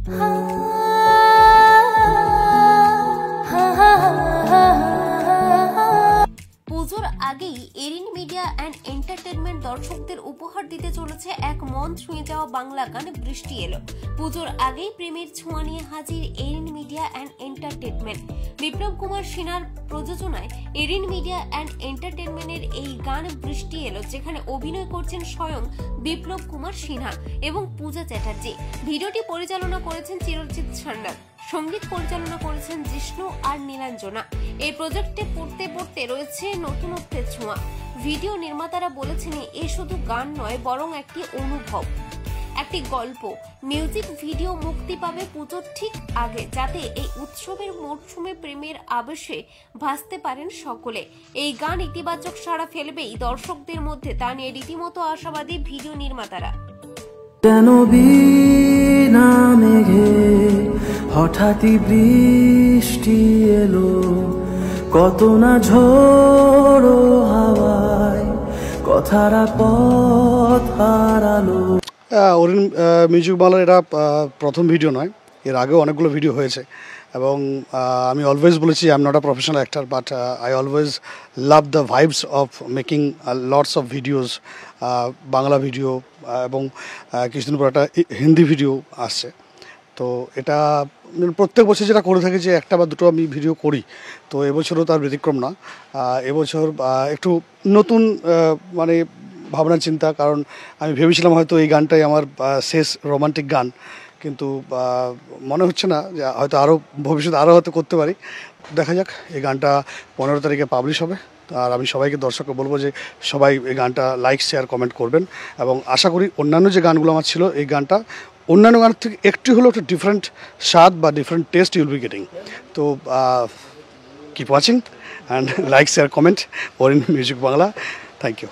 পুজোর আগেই Haerin media and entertainment দর্শকদের উপহার দিতে চলেছে এক মন ছুঁয়ে যাওয়া বাংলা গান বৃষ্টি এলো। পুজোর আগেই প্রেমের ছোঁয়া নিয়ে হাজির Haerin media and entertainment. Biplab Kumar সিনহার প্রযোজনায় এরিন মিডিয়া অ্যান্ড এন্টারটেনমেন্টের এই গান বৃষ্টি এলো, যেখানে অভিনয় করছেন স্বয়ং বিপ্লব কুমার সিনহা এবং পূজা চ্যাটার্জি। ভিডিওটি পরিচালনা করেছেন চিরঞ্জিত সান্যাল, সঙ্গীত পরিচালনা করেছেন জিষ্ণু আর নীলাঞ্জনা। এই প্রজেক্টে পড়তে পড়তে রয়েছে নতুনত্বের ছোঁয়া। ভিডিও নির্মাতারা বলেছেন এ শুধু গান নয়, বরং একটি অনুভব, একটি গল্প। মিউজিক ভিডিও মুক্তি পাবে পুজোর ঠিক আগে, যাতে এই উৎসবের মরশুমে প্রেমের আবেশে ভাসতে পারেন সকলে। এই গান ইতিবাচক সাড়া ফেলবেই দর্শকদের মধ্যে, তা নিয়ে রীতিমতো আশাবাদী ভিডিও নির্মাতারা। হঠাৎই বৃষ্টি এলো, কত না ঝোড়ো হাওয়ায় কথারা পথ হারালো। অরিন মিউজিক বাংলার এটা প্রথম ভিডিও নয়, এর আগেও অনেকগুলো ভিডিও হয়েছে এবং আমি অলওয়েজ বলেছি I am not a professional actor, but I always love the vibes of making lots of videos, Bangla video এবং কিছুদিন পর একটা হিন্দি ভিডিও আসছে। তো এটা প্রত্যেক বছর যেটা করে থাকি যে একটা বা দুটো আমি ভিডিও করি, তো এবছরও তার ব্যতিক্রম না। এবছর একটু নতুন মানে ভাবনা চিন্তা, কারণ আমি ভেবেছিলাম হয়তো এই গানটাই আমার শেষ রোমান্টিক গান, কিন্তু মনে হচ্ছে না, যে হয়তো আরও ভবিষ্যতে আরও হয়তো করতে পারি। দেখা যাক, এই গানটা 15 তারিখে পাবলিশ হবে। আর আমি সবাইকে দর্শককে বলবো যে সবাই এই গানটা লাইক, শেয়ার, কমেন্ট করবেন এবং আশা করি অন্যান্য যে গানগুলো আমার ছিল, এই গানটা অন্যান্য গানের থেকে একটু হলেও একটা ডিফারেন্ট স্বাদ বা different taste you'll be getting. তো keep watching and like, share, comment Orin music Bangla. Thank you.